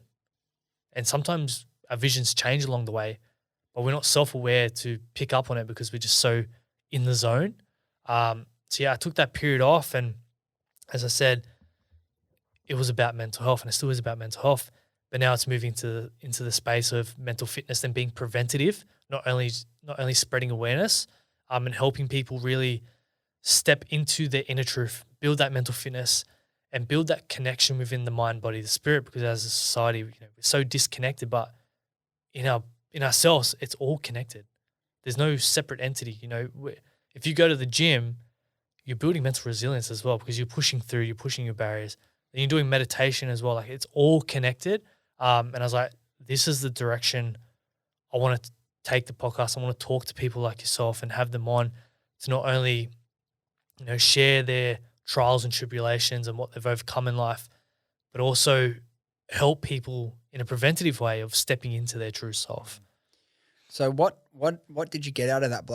And sometimes our visions change along the way, but we're not self-aware to pick up on it because we're just so in the zone. So I took that period off, and as I said, it was about mental health, and it still is about mental health. But now it's moving into the space of mental fitness and being preventative, not only spreading awareness, and helping people really step into their inner truth, build that mental fitness, and build that connection within the mind, body, the spirit. Because as a society, we're so disconnected, but in ourselves, it's all connected. There's no separate entity. You know, if you go to the gym, you're building mental resilience as well because you're pushing through, you're pushing your barriers. And you're doing meditation as well. Like it's all connected. And I was like, this is the direction I want to take the podcast. I want to talk to people like yourself and have them on to not only, you know, share their trials and tribulations and what they've overcome in life, but also help people in a preventative way of stepping into their true self. So what did you get out of that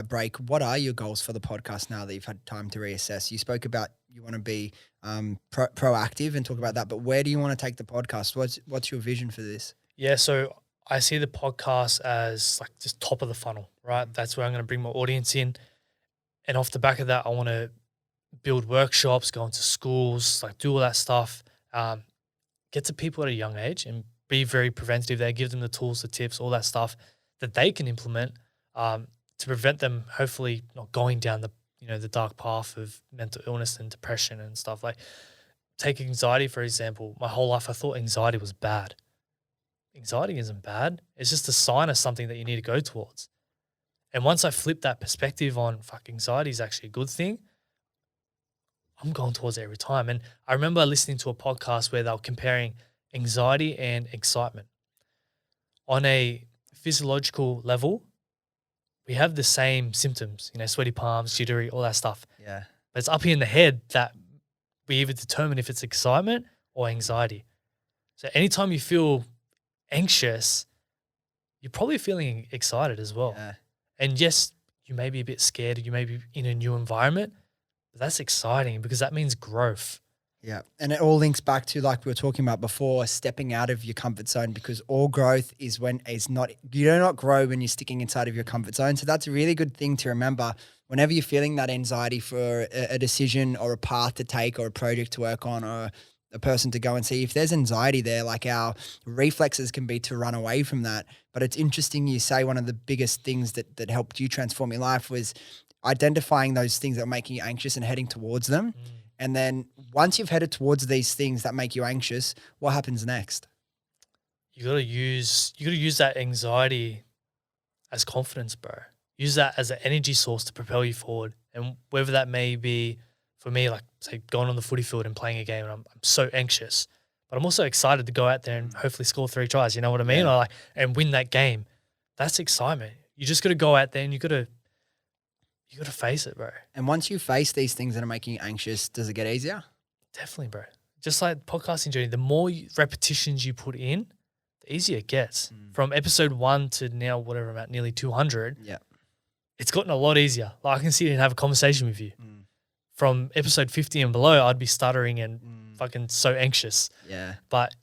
break? What are your goals for the podcast now that you've had time to reassess? You spoke about you want to be proactive and talk about that, but where do you want to take the podcast? What's your vision for this? Yeah, so I see the podcast as like just top of the funnel, right? That's where I'm going to bring my audience in. And off the back of that, I want to build workshops, go into schools, like do all that stuff, get to people at a young age and be very preventative there, give them the tools, the tips, all that stuff that they can implement to prevent them hopefully not going down the, you know, the dark path of mental illness and depression and stuff. Like take anxiety, for example. My whole life I thought anxiety was bad. Anxiety isn't bad. It's just a sign of something that you need to go towards. And once I flip that perspective on anxiety is actually a good thing, I'm going towards it every time. And I remember listening to a podcast where they were comparing anxiety and excitement. On a physiological level, we have the same symptoms, you know, sweaty palms, jittery, all that stuff. Yeah. But it's up here in the head that we either determine if it's excitement or anxiety. So anytime you feel anxious, you're probably feeling excited as well. Yeah. And yes, you may be a bit scared, you may be in a new environment, but that's exciting because that means growth. Yeah. And it all links back to, like we were talking about before, stepping out of your comfort zone, because all growth is you do not grow when you're sticking inside of your comfort zone. So that's a really good thing to remember whenever you're feeling that anxiety for a decision or a path to take or a project to work on or a person to go and see. If there's anxiety there, like our reflexes can be to run away from that. But it's interesting you say one of the biggest things that helped you transform your life was identifying those things that are making you anxious and heading towards them. And then once you've headed towards these things that make you anxious, what happens next? You gotta use that anxiety as confidence, bro. Use that as an energy source to propel you forward. And whether that may be for me, like say going on the footy field and playing a game, and I'm so anxious, but I'm also excited to go out there and hopefully score 3 tries. You know what I mean? Yeah. And win that game. That's excitement. You just got to go out there and you got to face it, bro. And once you face these things that are making you anxious, does it get easier? Definitely, bro. Just like podcasting journey, the more repetitions you put in, the easier it gets. From episode 1 to now, whatever I'm at, nearly 200. Yeah. It's gotten a lot easier. Like I can sit here and have a conversation with you. From episode 50 and below, I'd be stuttering and fucking so anxious. Yeah. But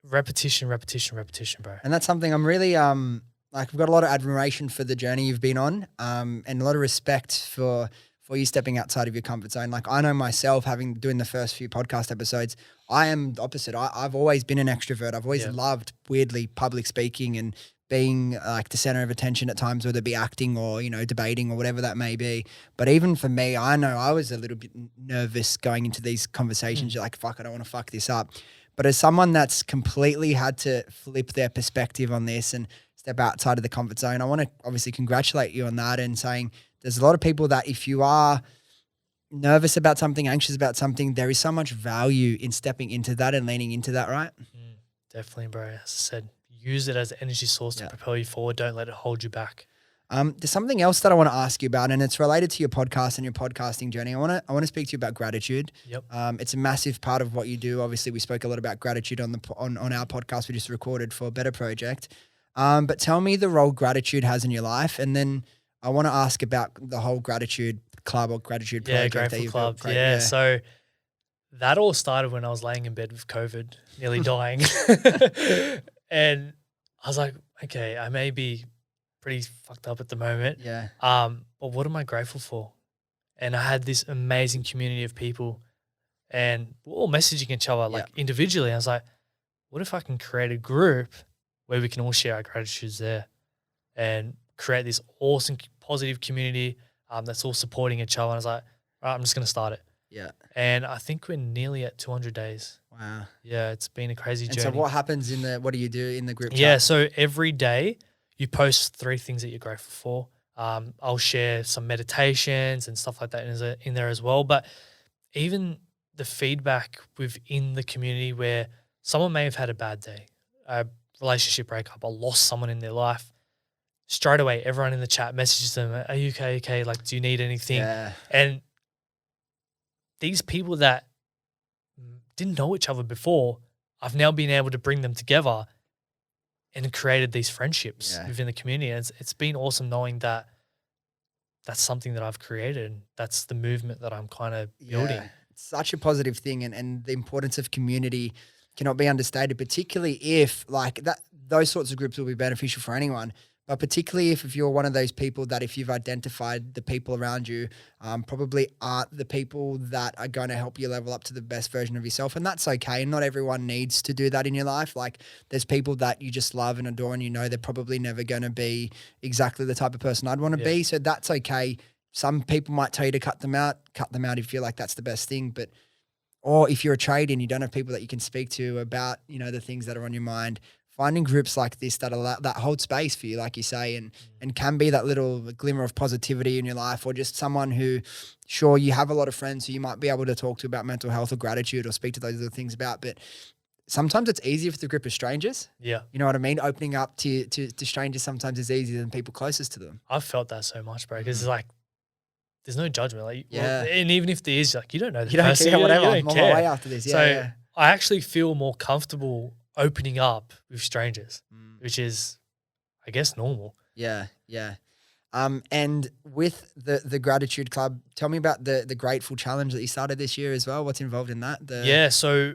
repetition, bro. And that's something I'm really like, I've got a lot of admiration for the journey you've been on, and a lot of respect for you stepping outside of your comfort zone. Like I know myself, doing the first few podcast episodes, I am the opposite. I've always been an extrovert. I've always loved weirdly public speaking and being like the center of attention at times, whether it be acting or, you know, debating or whatever that may be. But even for me, I know I was a little bit nervous going into these conversations. You're like, fuck, I don't want to fuck this up. But as someone that's completely had to flip their perspective on this and step outside of the comfort zone, I want to obviously congratulate you on that and saying there's a lot of people that if you are nervous about something, anxious about something, there is so much value in stepping into that and leaning into that, right? Definitely, bro. As I said, use it as an energy source to propel you forward. Don't let it hold you back. There's something else that I want to ask you about, and it's related to your podcast and your podcasting journey. I want to speak to you about gratitude. Yep. It's a massive part of what you do. Obviously, we spoke a lot about gratitude on our podcast we just recorded for Betar Project. But tell me the role gratitude has in your life, and then I want to ask about the whole gratitude club or gratitude project that you've club. built. Yeah. So that all started when I was laying in bed with COVID, nearly dying. And I was like, okay, I may be pretty fucked up at the moment. Yeah. But what am I grateful for? And I had this amazing community of people and we're all messaging each other like individually. I was like, what if I can create a group where we can all share our gratitudes there and create this awesome positive community that's all supporting each other. And I was like, all right, I'm just going to start it. Yeah. And I think we're nearly at 200 days. Wow. Yeah, it's been a crazy journey. And so what happens what do you do in the group chat? Yeah, so every day you post 3 things that you're grateful for. I'll share some meditations and stuff like that in there as well. But even the feedback within the community where someone may have had a bad day, a relationship breakup, or lost someone in their life, straight away, everyone in the chat messages them, "Are you okay? Okay, like, do you need anything?" Yeah. And these people that didn't know each other before, I've now been able to bring them together and created these friendships within the community. And it's been awesome knowing that that's something that I've created. And that's the movement that I'm kind of building. Yeah. It's such a positive thing, and the importance of community cannot be understated, particularly if like that those sorts of groups will be beneficial for anyone. But particularly if you're one of those people that if you've identified the people around you probably aren't the people that are going to help you level up to the best version of yourself. And that's okay. Not everyone needs to do that in your life. Like there's people that you just love and adore and you know they're probably never going to be exactly the type of person I'd want to be. So that's okay. Some people might tell you to cut them out if you feel like that's the best thing. But or if you're a trader and you don't have people that you can speak to about, you know, the things that are on your mind, finding groups like this that allow that hold space for you, like you say, and can be that little glimmer of positivity in your life, or just someone who, sure, you have a lot of friends who you might be able to talk to about mental health or gratitude or speak to those other things about, but sometimes it's easier with a group of strangers. Yeah. You know what I mean? Opening up to strangers sometimes is easier than people closest to them. I've felt that so much, bro, because like there's no judgment. Like, Yeah. and even if there is, like, you don't know the You don't person. care, whatever. You I'm don't on care. my way after this. Yeah, So yeah. I actually feel more comfortable opening up with strangers, which is, I guess, normal. Yeah, yeah. And with the Gratitude Club, tell me about the Grateful Challenge that you started this year as well. What's involved in that? Yeah, so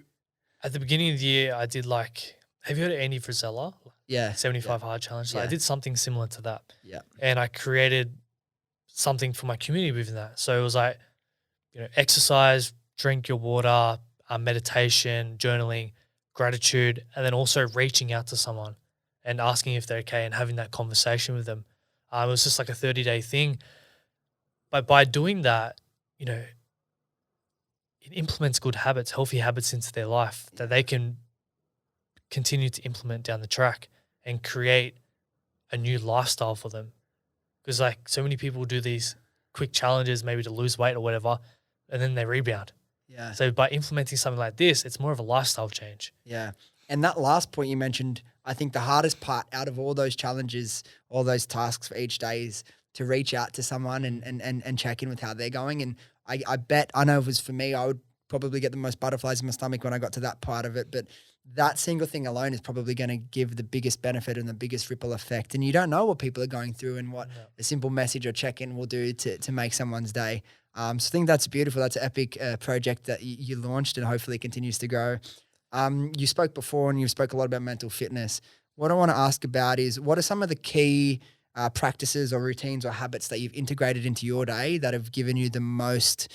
at the beginning of the year, I did like, have you heard of Andy Frisella? Yeah. 75 Hard Challenge. So I Yeah. did something similar to that. Yeah. And I created something for my community within that. So it was like, you know, exercise, drink your water, meditation, journaling, gratitude, and then also reaching out to someone and asking if they're okay and having that conversation with them. It was just like a 30-day thing. But by doing that, you know, it implements good habits, healthy habits into their life that they can continue to implement down the track and create a new lifestyle for them. Because like so many people do these quick challenges, maybe to lose weight or whatever, and then they rebound. Yeah. So by implementing something like this, it's more of a lifestyle change. Yeah. And that last point you mentioned, I think the hardest part out of all those challenges, all those tasks for each day is to reach out to someone and check in with how they're going. And I bet, I know it was for me, I would probably get the most butterflies in my stomach when I got to that part of it. But that single thing alone is probably going to give the biggest benefit and the biggest ripple effect. And you don't know what people are going through and what a simple message or check-in will do to make someone's day. So I think that's beautiful. That's an epic project that you launched and hopefully continues to grow. You spoke before and you spoke a lot about mental fitness. What I want to ask about is what are some of the key practices or routines or habits that you've integrated into your day that have given you the most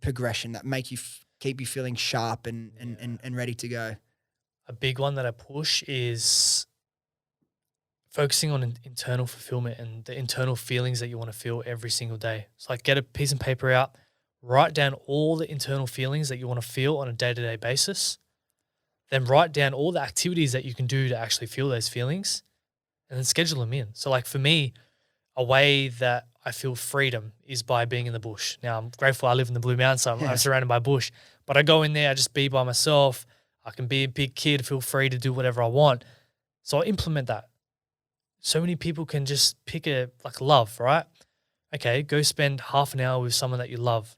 progression, that make you keep you feeling sharp and ready to go? A big one that I push is focusing on internal fulfillment and the internal feelings that you want to feel every single day. So like get a piece of paper out, write down all the internal feelings that you want to feel on a day-to-day basis. Then write down all the activities that you can do to actually feel those feelings and then schedule them in. So like for me, a way that I feel freedom is by being in the bush. Now I'm grateful I live in the Blue Mountains, so I'm surrounded by bush. But I go in there, I just be by myself. I can be a big kid, feel free to do whatever I want. So I implement that. So many people can just pick love, right? Okay, go spend half an hour with someone that you love,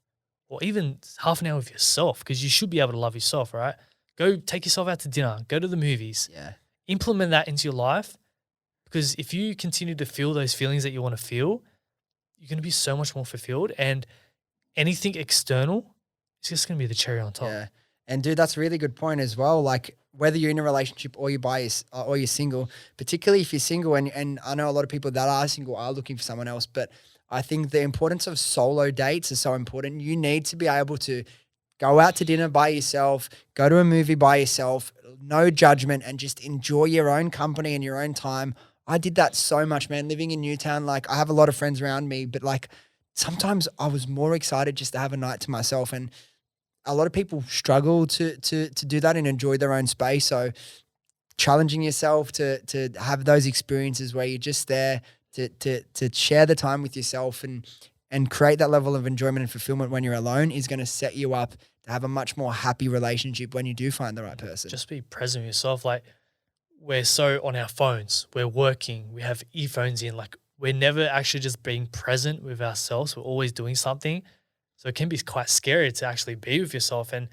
or even half an hour with yourself, because you should be able to love yourself, right? Go take yourself out to dinner, go to the movies. Yeah. Implement that into your life, because if you continue to feel those feelings that you want to feel, you're going to be so much more fulfilled, and anything external is just going to be the cherry on top. Yeah. And dude, that's a really good point as well. Like whether you're in a relationship or you're single, particularly if you're single, and I know a lot of people that are single are looking for someone else, but I think the importance of solo dates is so important. You need to be able to go out to dinner by yourself, go to a movie by yourself, no judgment, and just enjoy your own company and your own time. I did that so much, man, living in Newtown. Like I have a lot of friends around me, but like sometimes I was more excited just to have a night to myself. And a lot of people struggle to do that and enjoy their own space. So challenging yourself to have those experiences where you're just there to share the time with yourself and create that level of enjoyment and fulfillment when you're alone is going to set you up to have a much more happy relationship when you do find the right person. Just be present with yourself. Like, we're so on our phones, we're working, we have earphones in, like we're never actually just being present with ourselves. We're always doing something. So it can be quite scary to actually be with yourself, and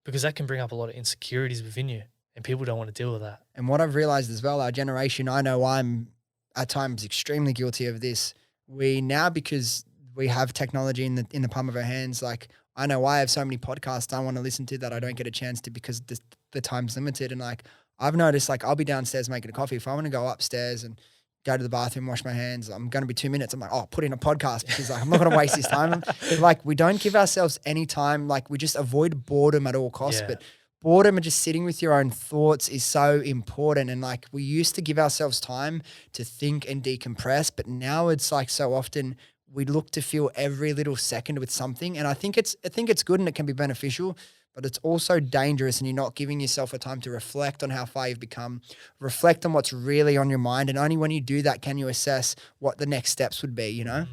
because that can bring up a lot of insecurities within you, and people don't want to deal with that. And what I've realized as well, our generation, I know I'm at times extremely guilty of this. We now, because we have technology in the palm of our hands, like I know I have so many podcasts I want to listen to that I don't get a chance to because the time's limited. And like I've noticed, like I'll be downstairs making a coffee. If I want to go upstairs and go to the bathroom, wash my hands, I'm going to be 2 minutes. I'm like, oh, put in a podcast because like, I'm not going to waste this time. Like we don't give ourselves any time. Like we just avoid boredom at all costs. Yeah. But boredom and just sitting with your own thoughts is so important. And like we used to give ourselves time to think and decompress, but now it's like so often we look to fill every little second with something. And I think it's good and it can be beneficial, but it's also dangerous, and you're not giving yourself a time to reflect on how far you've become, reflect on what's really on your mind. And only when you do that can you assess what the next steps would be, you know?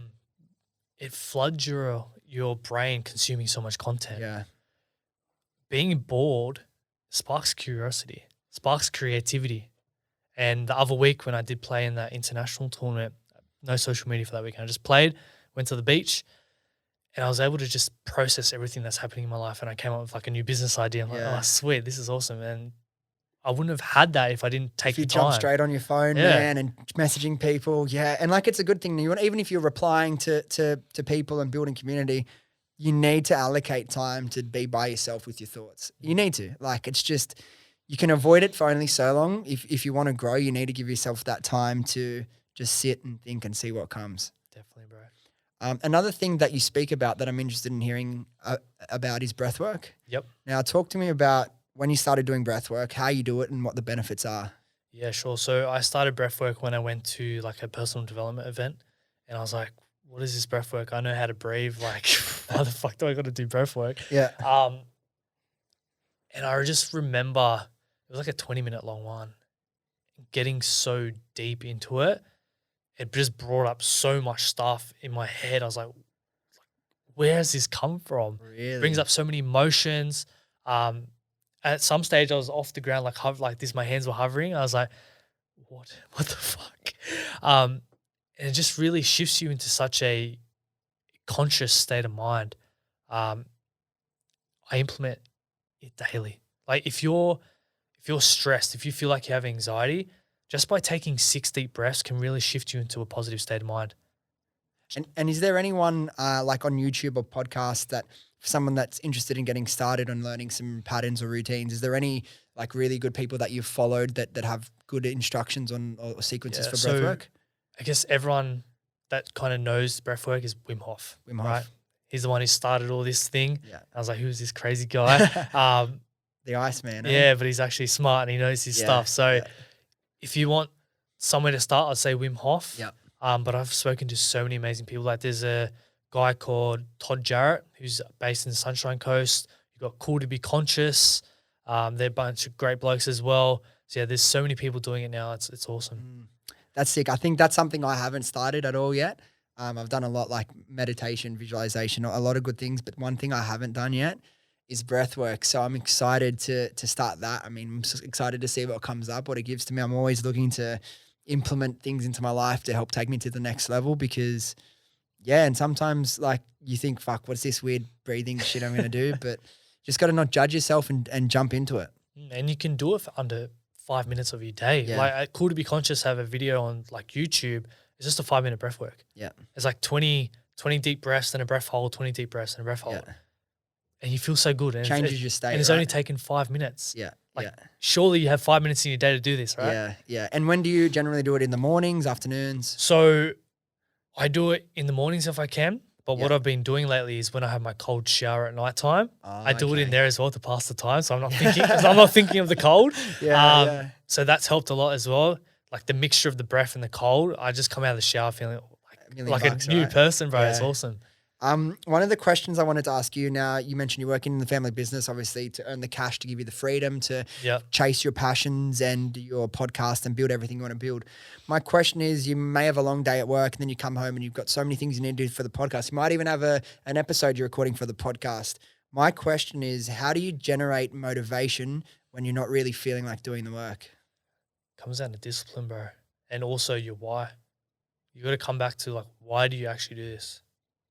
It floods your brain consuming so much content. Yeah. Being bored sparks curiosity, sparks creativity. And the other week when I did play in that international tournament, no social media for that weekend, I just played, went to the beach, and I was able to just process everything that's happening in my life. And I came up with like a new business idea. I'm like, oh, sweet, this is awesome. And I wouldn't have had that if I didn't take the time. Jump straight on your phone, man, and messaging people. Yeah. And like, it's a good thing. Even if you're replying to people and building community, you need to allocate time to be by yourself with your thoughts. You need to. Like, it's just, you can avoid it for only so long. If you want to grow, you need to give yourself that time to just sit and think and see what comes. Definitely, bro. Another thing that you speak about that I'm interested in hearing about is breath work. Yep. Now, talk to me about when you started doing breath work, how you do it and what the benefits are. Yeah, sure. So I started breath work when I went to like a personal development event, and I was like, what is this breath work? I know how to breathe. Like, why the fuck do I got to do breath work? Yeah. And I just remember it was like a 20-minute long one. Getting so deep into it, it just brought up so much stuff in my head. I was like, where has this come from? Really? It brings up so many emotions. At some stage, I was off the ground like this. My hands were hovering. I was like, what the fuck? And it just really shifts you into such a conscious state of mind. I implement it daily. Like if you're stressed, if you feel like you have anxiety, just by taking 6 deep breaths can really shift you into a positive state of mind. And is there anyone like on YouTube or podcast that for someone that's interested in getting started on learning some patterns or routines, is there any like really good people that you've followed that have good instructions on or sequences for breath work? I guess everyone that kind of knows breath work is Wim Hof. Right? He's the one who started all this thing. Yeah. I was like, who's this crazy guy? The Iceman. Yeah, but he's actually smart and he knows his stuff. So if you want somewhere to start, I'd say Wim Hof. Yeah. But I've spoken to so many amazing people. Like there's a guy called Todd Jarrett who's based in the Sunshine Coast. You've got Cool to Be Conscious. They're a bunch of great blokes as well. So yeah, there's so many people doing it now. It's awesome. That's sick. I think that's something I haven't started at all yet. I've done a lot like meditation, visualization, a lot of good things, but one thing I haven't done yet is breath work. So I'm excited to start that. I mean, I'm so excited to see what comes up, what it gives to me. I'm always looking to implement things into my life to help take me to the next level because and sometimes like you think, fuck, what's this weird breathing shit I'm going to do? But just got to not judge yourself and jump into it. And you can do it for under 5 minutes of your day. Yeah. Like at Cool to Be Conscious have a video on like YouTube. It's just a 5-minute breath work. Yeah. It's like 20 deep breaths, then a breath hold, 20 deep breaths, and a breath hold. Yeah. And you feel so good. And Changes your state. And it's only taken 5 minutes. Yeah. Like surely you have 5 minutes in your day to do this, right? Yeah. Yeah. And when do you generally do it? In the mornings, afternoons? So I do it in the mornings if I can. But what I've been doing lately is when I have my cold shower at nighttime, I do it in there as well to pass the time. So I'm not thinking of the cold. So that's helped a lot as well. Like the mixture of the breath and the cold, I just come out of the shower feeling like a new person, bro. It's awesome. One of the questions I wanted to ask you now, you mentioned you're working in the family business, obviously, to earn the cash to give you the freedom to Yep. chase your passions and your podcast and build everything you want to build. My question is, you may have a long day at work and then you come home and you've got so many things you need to do for the podcast. You might even have an episode you're recording for the podcast. My question is, how do you generate motivation when you're not really feeling like doing the work? Comes down to discipline, bro. And also your why. You got to come back to like, why do you actually do this?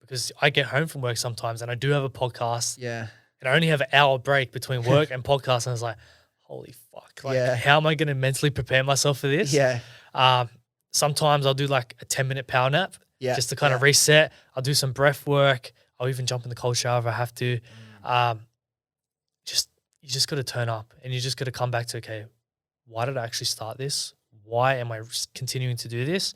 Because I get home from work sometimes and I do have a podcast Yeah. and I only have an hour break between work and podcast. And I was like, holy fuck. Like, Yeah. how am I going to mentally prepare myself for this? Yeah. Sometimes I'll do like a 10-minute power nap Yeah. just to kind of reset. I'll do some breath work. I'll even jump in the cold shower if I have to. You just got to turn up and you just got to come back to, okay, why did I actually start this? Why am I continuing to do this?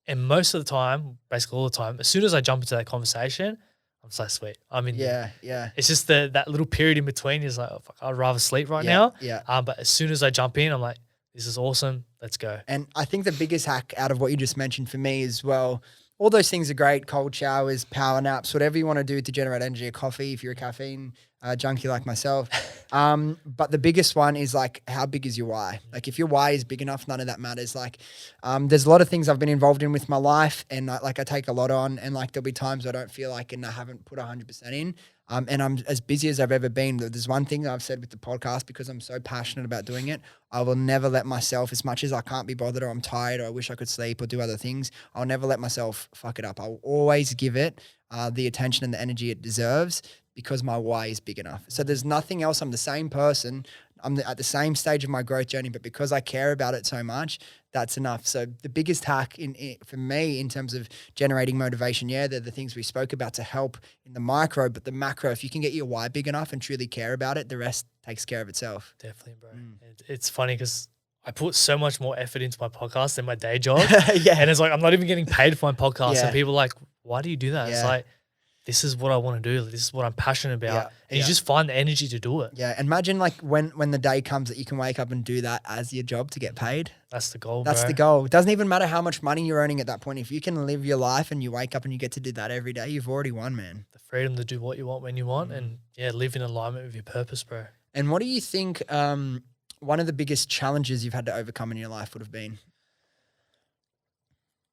And most of the time, basically all the time, as soon as I jump into that conversation, I'm so sweet. I'm in there. Yeah. It's just that little period in between is like, oh, fuck, I'd rather sleep right Yeah, now. yeah. But as soon as I jump in, I'm like, this is awesome. Let's go. And I think the biggest hack out of what you just mentioned for me as well, all those things are great, cold showers, power naps, whatever you want to do to generate energy, a coffee if you're a caffeine junkie like myself. But the biggest one is like, how big is your why? Like if your why is big enough, none of that matters. Like there's a lot of things I've been involved in with my life and I take a lot on and like there'll be times I don't feel like and I haven't put 100% in. And I'm as busy as I've ever been. There's one thing that I've said with the podcast because I'm so passionate about doing it. I will never let myself, as much as I can't be bothered or I'm tired or I wish I could sleep or do other things, I'll never let myself fuck it up. I'll always give it the attention and the energy it deserves because my why is big enough. So there's nothing else. I'm the same person. I'm at the same stage of my growth journey, but because I care about it so much, that's enough. So the biggest hack for me in terms of generating motivation, they're the things we spoke about to help in the micro, but the macro, if you can get your why big enough and truly care about it, the rest takes care of itself. Definitely, bro. It's funny because I put so much more effort into my podcast than my day job. Yeah. And it's like, I'm not even getting paid for my podcast. Yeah. And people are like, why do you do that? Yeah. It's like, this is what I want to do. This is what I'm passionate about. Yeah. And you just find the energy to do it. Yeah. Imagine like when the day comes that you can wake up and do that as your job to get paid. That's the goal, That's bro. the goal. It doesn't even matter how much money you're earning at that point. If you can live your life and you wake up and you get to do that every day, you've already won, man. The freedom to do what you want when you want and live in alignment with your purpose, bro. And what do you think one of the biggest challenges you've had to overcome in your life would have been?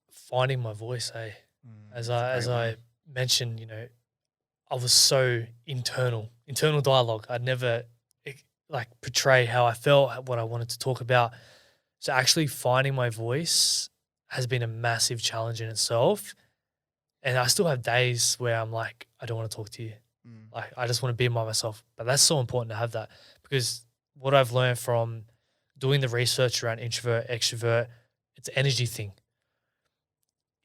Finding my voice, as I mentioned, I was so internal dialogue. I'd never portray how I felt, what I wanted to talk about. So actually finding my voice has been a massive challenge in itself. And I still have days where I'm like, I don't want to talk to you. Like, I just want to be by myself. But that's so important to have that because what I've learned from doing the research around introvert, extrovert, it's an energy thing.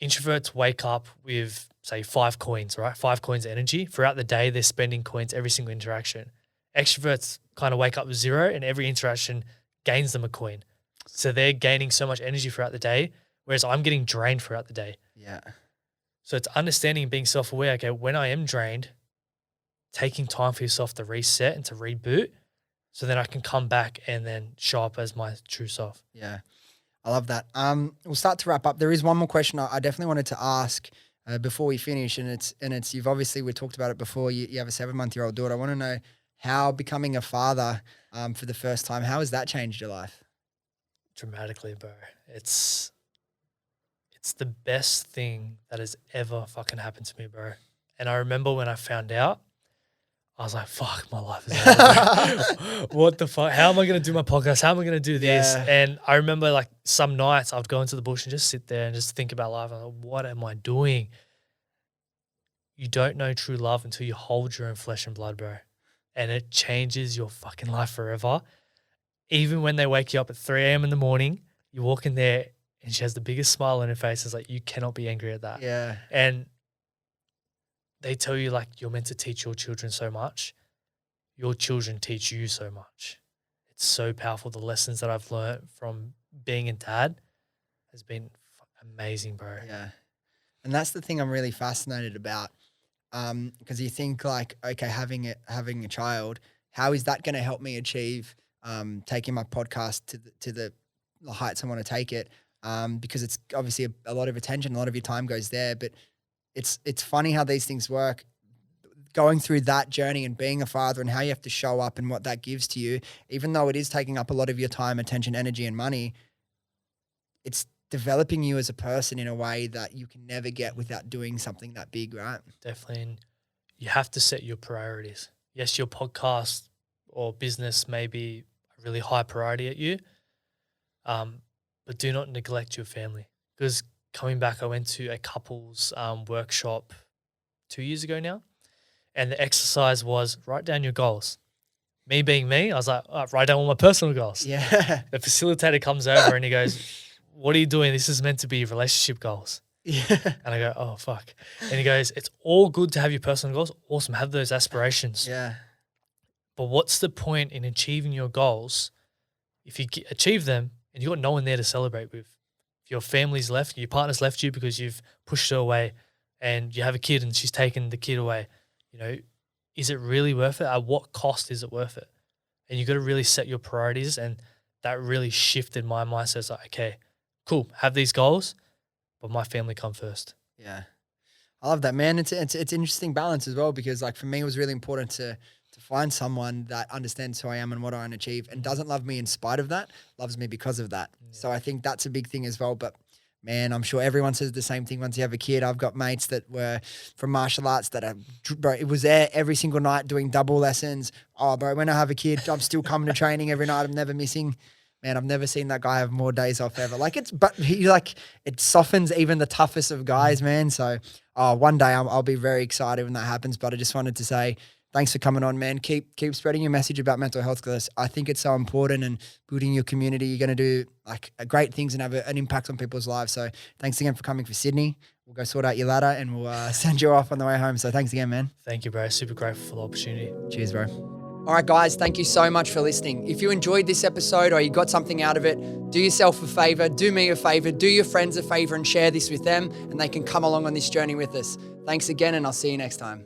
Introverts wake up with, say, 5 coins, right? 5 coins of energy. Throughout the day, they're spending coins every single interaction. Extroverts kind of wake up with 0 and every interaction gains them a coin. So they're gaining so much energy throughout the day, whereas I'm getting drained throughout the day. Yeah. So it's understanding and being self-aware. Okay, when I am drained, taking time for yourself to reset and to reboot so then I can come back and then show up as my true self. Yeah. I love that. We'll start to wrap up. There is one more question I definitely wanted to ask before we finish, and it's you've obviously, we talked about it before. You have a 7-month-old daughter. I want to know how becoming a father for the first time, how has that changed your life? Dramatically, bro. It's the best thing that has ever fucking happened to me, bro. And I remember when I found out, I was like, fuck, my life is over. What the fuck? How am I going to do my podcast? How am I going to do this? Yeah. And I remember like some nights I'd go into the bush and just sit there and just think about life. I'm like, what am I doing? You don't know true love until you hold your own flesh and blood, bro. And it changes your fucking life forever. Even when they wake you up at 3 a.m. in the morning, you walk in there and she has the biggest smile on her face. It's like, you cannot be angry at that. Yeah. And they tell you like you're meant to teach your children so much. Your children teach you so much. It's so powerful. The lessons that I've learned from being a dad has been amazing, bro. Yeah. And that's the thing I'm really fascinated about. Because you think like, okay, having a child, how is that going to help me achieve taking my podcast to the heights I want to take it? Because it's obviously a lot of attention, a lot of your time goes there, but it's funny how these things work. Going through that journey and being a father and how you have to show up and what that gives to you, even though it is taking up a lot of your time, attention, energy, and money, it's developing you as a person in a way that you can never get without doing something that big, right? Definitely. And you have to set your priorities. Yes, your podcast or business may be a really high priority at you, but do not neglect your family. Because coming back, I went to a couples workshop 2 years ago now, and the exercise was write down your goals. Me being me, I was like, write down all my personal goals. Yeah. The facilitator comes over and he goes, what are you doing? This is meant to be relationship goals. Yeah. And I go, oh, fuck. And he goes, it's all good to have your personal goals. Awesome. Have those aspirations. Yeah. But what's the point in achieving your goals if you achieve them and you've got no one there to celebrate with? If your family's left, your partner's left you because you've pushed her away, and you have a kid and she's taken the kid away, is it really worth it? At what cost is it worth it? And you got to really set your priorities. And that really shifted my mindset. It's like, okay, cool, have these goals, but my family come first. Yeah. I love that, man. It's interesting balance as well, because like for me, it was really important to find someone that understands who I am and what I want to achieve and doesn't love me in spite of that, loves me because of that. Yeah. So I think that's a big thing as well. But man, I'm sure everyone says the same thing once you have a kid. I've got mates that were from martial arts that are, bro, it was there every single night doing double lessons. Oh, bro, when I have a kid, I'm still coming to training every night. I'm never missing. Man, I've never seen that guy have more days off ever. It softens even the toughest of guys, man. So one day I'll be very excited when that happens. But I just wanted to say, thanks for coming on, man. Keep spreading your message about mental health, because I think it's so important, and building your community. You're going to do like great things and have an impact on people's lives. So thanks again for coming for Sydney. We'll go sort out your ladder and we'll send you off on the way home. So thanks again, man. Thank you, bro. Super grateful for the opportunity. Cheers, bro. All right, guys, thank you so much for listening. If you enjoyed this episode or you got something out of it, do yourself a favor, do me a favor, do your friends a favor and share this with them, and they can come along on this journey with us. Thanks again, and I'll see you next time.